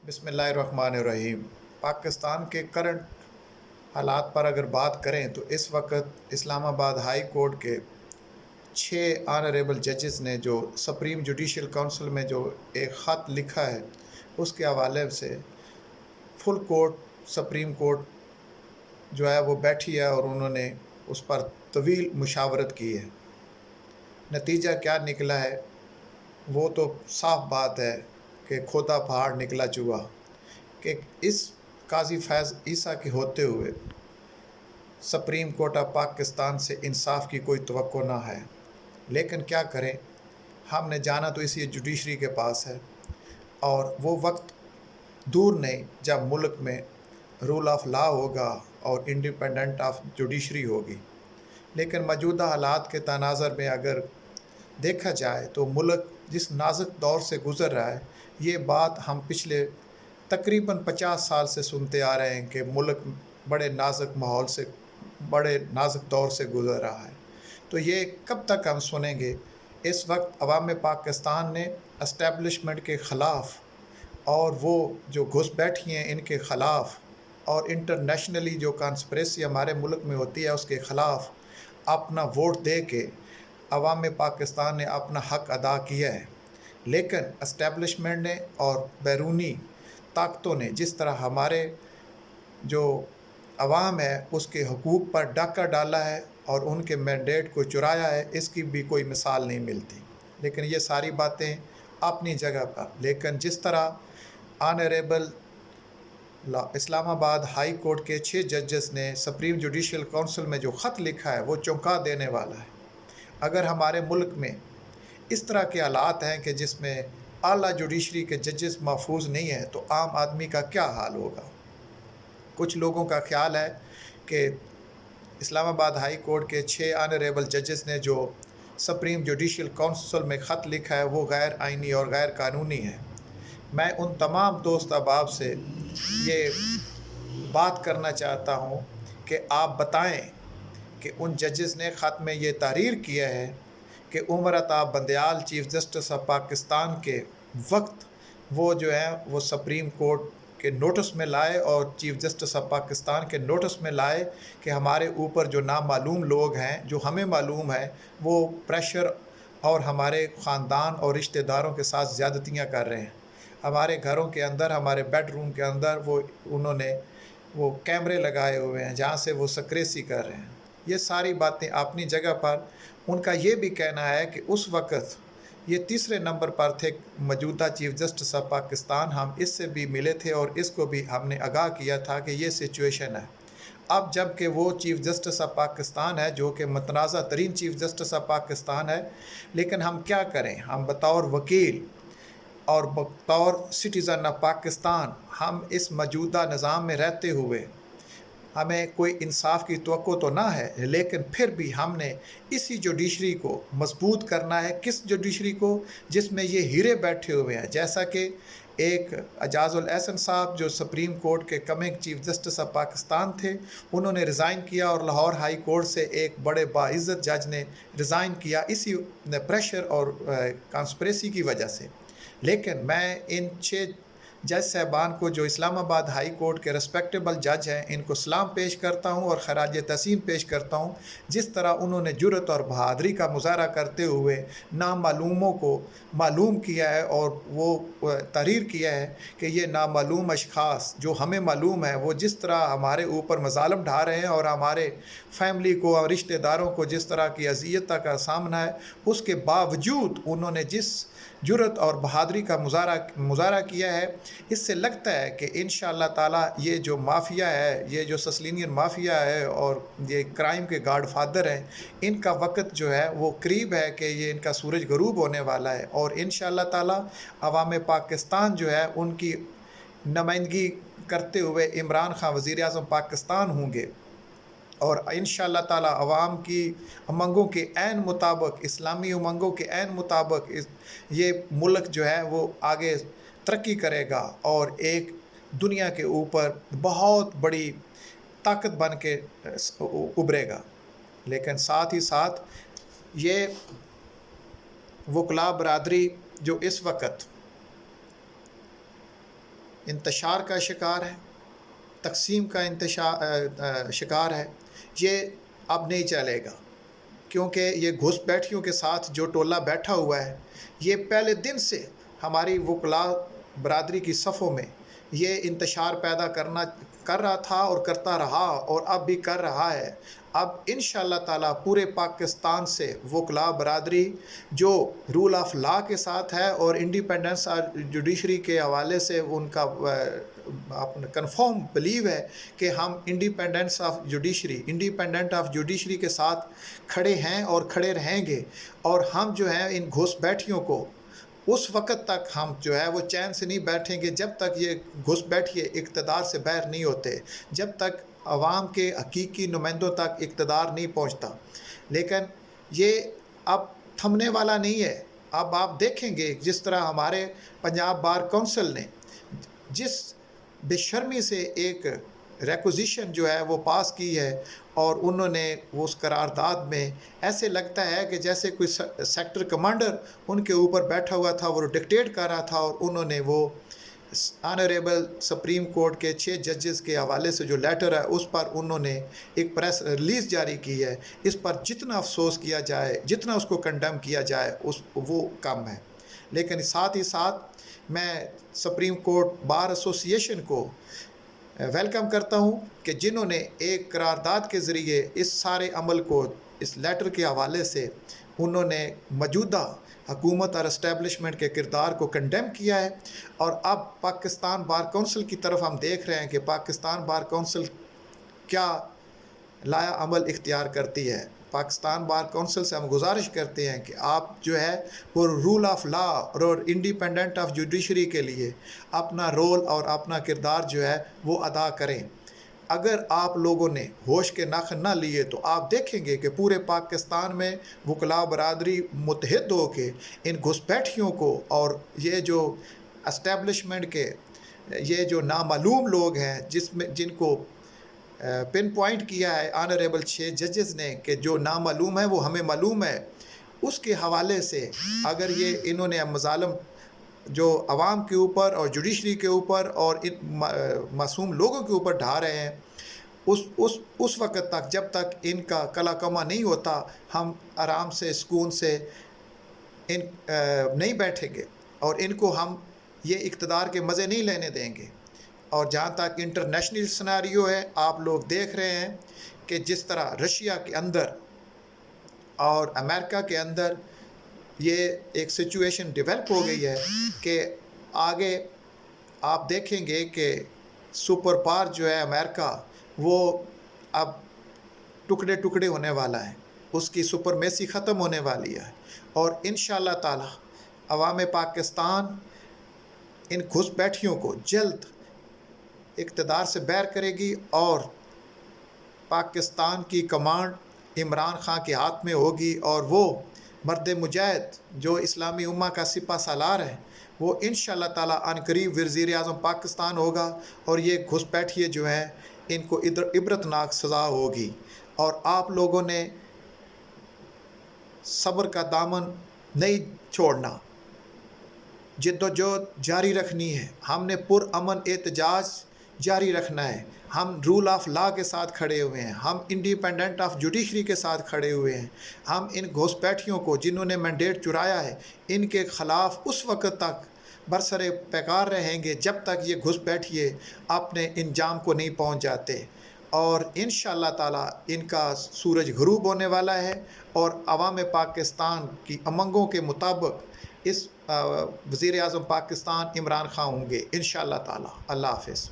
बिस्मिल्लाहिर्रहमानिर्रहीम। पाकिस्तान के करंट हालात पर अगर बात करें तो इस वक्त इस्लामाबाद हाई कोर्ट के 6 ऑनरेबल जजेस ने जो सुप्रीम जुडिशल काउंसिल में जो एक ख़त लिखा है उसके हवाले से फुल कोर्ट सुप्रीम कोर्ट जो है वो बैठी है और उन्होंने उस पर तवील मुशावरत की है। नतीजा क्या निकला है वो तो साफ बात है कि खोदा पहाड़ निकला चूहा, कि इस काजी फैज़ ईसा के होते हुए सुप्रीम कोर्ट ऑफ पाकिस्तान से इंसाफ की कोई तवक्को ना है। लेकिन क्या करें, हमने जाना तो इसी जुडिशरी के पास है और वो वक्त दूर नहीं जब मुल्क में रूल ऑफ लॉ होगा और इंडिपेंडेंट ऑफ जुडिशरी होगी। लेकिन मौजूदा हालात के तनाज़र में अगर देखा जाए तो मुल्क जिस नाजुक दौर से गुज़र रहा है, ये बात हम पिछले तकरीबन 50 साल से सुनते आ रहे हैं कि मुल्क बड़े नाजुक माहौल से, बड़े नाजुक दौर से गुज़र रहा है। तो ये कब तक हम सुनेंगे? इस वक्त अवाम पाकिस्तान ने एस्टेब्लिशमेंट के ख़िलाफ़ और वो जो घुसपैठी हैं इनके ख़िलाफ़ और इंटरनेशनली जो कॉन्स्पिरेसी हमारे मुल्क में होती है उसके ख़िलाफ़ अपना वोट दे के अवाम पाकिस्तान ने अपना हक़ अदा किया है। लेकिन एस्टेब्लिशमेंट ने और बैरूनी ताकतों ने जिस तरह हमारे जो अवाम है उसके हकूक़ पर डाका डाला है और उनके मैंडेट को चुराया है, इसकी भी कोई मिसाल नहीं मिलती। लेकिन ये सारी बातें अपनी जगह पर, लेकिन जिस तरह ऑनरेबल इस्लामाबाद हाई कोर्ट के 6 जजेस ने सुप्रीम जुडिशल काउंसिल में जो ख़त लिखा है वो चौंका देने वाला है। अगर हमारे मुल्क में इस तरह के हालात हैं कि जिसमें आला जुडिशरी के जजेस महफूज नहीं हैं तो आम आदमी का क्या हाल होगा। कुछ लोगों का ख्याल है कि इस्लामाबाद हाई कोर्ट के 6 ऑनरेबल जजेस ने जो सुप्रीम जुडिशल काउंसिल में ख़त लिखा है वो गैर आइनी और गैर कानूनी है। मैं उन तमाम दोस्त अहबाब से ये बात करना चाहता हूँ कि आप बताएं कि उन जजेस ने ख़त में ये तहरीर किया है कि Umar Ata Bandial chief justice of Pakistan के वक्त वो जो है वो सुप्रीम कोर्ट के नोटिस में लाए और चीफ़ जस्टिस ऑफ पाकिस्तान के नोटिस में लाए कि हमारे ऊपर जो नामालूम लोग हैं, जो हमें मालूम है, वो प्रेशर और हमारे ख़ानदान और रिश्तेदारों के साथ ज़्यादतियाँ कर रहे हैं। हमारे घरों के अंदर, हमारे बेडरूम के अंदर उन्होंने वो कैमरे लगाए हुए हैं जहाँ से वो सक्रेसी कर रहे हैं। ये सारी बातें अपनी जगह पर। उनका ये भी कहना है कि उस वक़्त ये तीसरे नंबर पर थे मौजूदा चीफ़ जस्टिस ऑफ पाकिस्तान, हम इससे भी मिले थे और इसको भी हमने आगाह किया था कि ये सिचुएशन है। अब जब कि वो चीफ़ जस्टिस ऑफ पाकिस्तान है जो कि मुतनाज़ा तरीन चीफ़ जस्टिस ऑफ पाकिस्तान है, लेकिन हम क्या करें, हम बतौर वकील और बतौर सिटीज़न ऑफ पाकिस्तान हम इस मौजूदा निज़ाम में रहते हुए हमें कोई इंसाफ की तवक्को तो ना है, लेकिन फिर भी हमने इसी जुडिशरी को मजबूत करना है। किस जुडिशरी को? जिसमें ये हीरे बैठे हुए हैं। जैसा कि एक एजाजुल एहसन साहब जो सुप्रीम कोर्ट के coming chief justice of Pakistan थे, उन्होंने रिज़ाइन किया और लाहौर हाई कोर्ट से एक बड़े बाइज़्ज़त जज ने रिज़ाइन किया इसी प्रेशर और कॉन्स्पिरेसी की वजह से। लेकिन मैं इन 6 जज साहबान को जो इस्लामाबाद हाई कोर्ट के रिस्पेक्टेबल जज हैं, इनको सलाम पेश करता हूँ और खराज तहसीन पेश करता हूँ। जिस तरह उन्होंने जुर्रत और बहादुरी का मुजाहरा करते हुए नामालूमों को मालूम किया है और वो तहरीर किया है कि ये नामालूम अशख़ास जो हमें मालूम है वो जिस तरह हमारे ऊपर मज़ालम ढा रहे हैं और हमारे फैमिली को और रिश्तेदारों को जिस तरह की अज़ियत का सामना है, उसके बावजूद उन्होंने जिस जुर्रत और बहादुरी का मुजाहरा किया है, इससे लगता है कि इंशाअल्लाह ताला ये जो माफिया है, ये जो ससलिनियन माफिया है और ये क्राइम के गॉडफादर हैं, इनका वक्त जो है वो करीब है कि ये इनका सूरज गरूब होने वाला है और इंशाअल्लाह ताला अवाम पाकिस्तान जो है उनकी नुमाइंदगी करते हुए इमरान खान वज़ीर आज़म पाकिस्तान होंगे और इंशाअल्लाह ताला अवाम की उमंगों के ऐन मुताबिक, इस्लामी उमंगों के ऐन मुताबिक ये मुल्क जो है वो आगे तरक्की करेगा और एक दुनिया के ऊपर बहुत बड़ी ताकत बन के उभरेगा। लेकिन साथ ही साथ ये वकला बरादरी जो इस वक्त انتشار کا شکار ہے، تقسیم کا شکار ہے، یہ اب نہیں چلے گا، کیونکہ یہ گھس بیٹھیوں کے ساتھ جو ٹولہ بیٹھا ہوا ہے یہ پہلے دن سے ہماری وکلاء برادری کی صفوں میں یہ انتشار پیدا کر رہا تھا اور کرتا رہا اور اب بھی کر رہا ہے۔ اب انشاءاللہ تعالیٰ پورے پاکستان سے وکلاء برادری جو رول آف لا کے ساتھ ہے اور انڈیپینڈنس جوڈیشری کے حوالے سے ان کا کنفرم بلیو ہے کہ ہم انڈیپینڈنٹ آف جوڈیشری کے ساتھ کھڑے ہیں اور کھڑے رہیں گے، اور ہم جو ہیں ان گھس بیٹھیوں کو اس وقت تک ہم جو ہے وہ چین سے نہیں بیٹھیں گے جب تک یہ گھس بیٹھیے اقتدار سے باہر نہیں ہوتے، جب تک عوام کے حقیقی نمائندوں تک اقتدار نہیں پہنچتا۔ لیکن یہ اب تھمنے والا نہیں ہے۔ اب آپ دیکھیں گے جس طرح ہمارے پنجاب بار کونسل نے جس بے شرمی سے ایک ریکوزیشن جو ہے وہ پاس کی ہے، اور انہوں نے اس قرارداد میں ایسے لگتا ہے کہ جیسے کوئی سیکٹر کمانڈر ان کے اوپر بیٹھا ہوا تھا، وہ ڈکٹیٹ کر رہا تھا، اور انہوں نے وہ آنریبل سپریم کورٹ کے 6 ججز کے حوالے سے جو لیٹر ہے اس پر انہوں نے ایک پریس ریلیز جاری کی ہے۔ اس پر جتنا افسوس کیا جائے، جتنا اس کو کنڈیم کیا جائے وہ کم ہے۔ لیکن ساتھ ہی ساتھ میں سپریم کورٹ بار ایسوسی ایشن کو ویلکم کرتا ہوں کہ جنہوں نے ایک قرارداد کے ذریعے اس سارے عمل کو، اس لیٹر کے حوالے سے انہوں نے موجودہ حکومت اور اسٹیبلشمنٹ کے کردار کو کنڈیم کیا ہے۔ اور اب پاکستان بار کونسل کی طرف ہم دیکھ رہے ہیں کہ پاکستان بار کونسل کیا لایا عمل اختیار کرتی ہے۔ پاکستان بار کونسل سے ہم گزارش کرتے ہیں کہ آپ جو ہے وہ رول آف لا اور انڈیپینڈنٹ آف جوڈیشری کے لیے اپنا رول اور اپنا کردار جو ہے وہ ادا کریں۔ اگر آپ لوگوں نے ہوش کے ناخن نہ لیے تو آپ دیکھیں گے کہ پورے پاکستان میں وکلاء برادری متحد ہو کے ان گھسپیٹھیوں کو اور یہ جو اسٹیبلشمنٹ کے یہ جو نامعلوم لوگ ہیں جن کو پن پوائنٹ کیا ہے آنریبل 6 ججز نے کہ جو نامعلوم ہے وہ ہمیں معلوم ہے، اس کے حوالے سے اگر یہ انہوں نے مظالم جو عوام کے اوپر اور جوڈیشری کے اوپر اور معصوم لوگوں کے اوپر ڈھا رہے ہیں، اس وقت تک جب تک ان کا کلا کما نہیں ہوتا ہم آرام سے سکون سے نہیں بیٹھیں گے اور ان کو ہم یہ اقتدار کے مزے نہیں لینے دیں گے۔ اور جہاں تک انٹرنیشنل سناریو ہے، آپ لوگ دیکھ رہے ہیں کہ جس طرح رشیا کے اندر اور امریکہ کے اندر یہ ایک سچویشن ڈیولپ ہو گئی ہے کہ آگے آپ دیکھیں گے کہ سپر پاور جو ہے امریکہ وہ اب ٹکڑے ٹکڑے ہونے والا ہے، اس کی سپرمیسی ختم ہونے والی ہے، اور انشاءاللہ تعالی عوام پاکستان ان گھس بیٹھیوں کو جلد اقتدار سے باہر کرے گی، اور پاکستان کی کمانڈ عمران خان کے ہاتھ میں ہوگی، اور وہ مرد مجاہد جو اسلامی امہ کا سپہ سالار ہے وہ انشاءاللہ تعالی عن قریب وزیر اعظم پاکستان ہوگا، اور یہ گھس بیٹھیے جو ہیں ان کو عبرتناک سزا ہوگی۔ اور آپ لوگوں نے صبر کا دامن نہیں چھوڑنا، جد و جہد جاری رکھنی ہے، ہم نے پرامن احتجاج جاری رکھنا ہے۔ ہم رول آف لا کے ساتھ کھڑے ہوئے ہیں، ہم انڈیپینڈنٹ آف جوڈیشری کے ساتھ کھڑے ہوئے ہیں، ہم ان گھسپیٹھیوں کو جنہوں نے مینڈیٹ چرایا ہے ان کے خلاف اس وقت تک برسر پیکار رہیں گے جب تک یہ گھسپیٹھیے اپنے انجام کو نہیں پہنچ جاتے، اور انشاءاللہ تعالی ان کا سورج غروب ہونے والا ہے، اور عوام پاکستان کی امنگوں کے مطابق اس وزیر اعظم پاکستان عمران خان ہوں گے انشاءاللہ تعالی۔ اللہ حافظ۔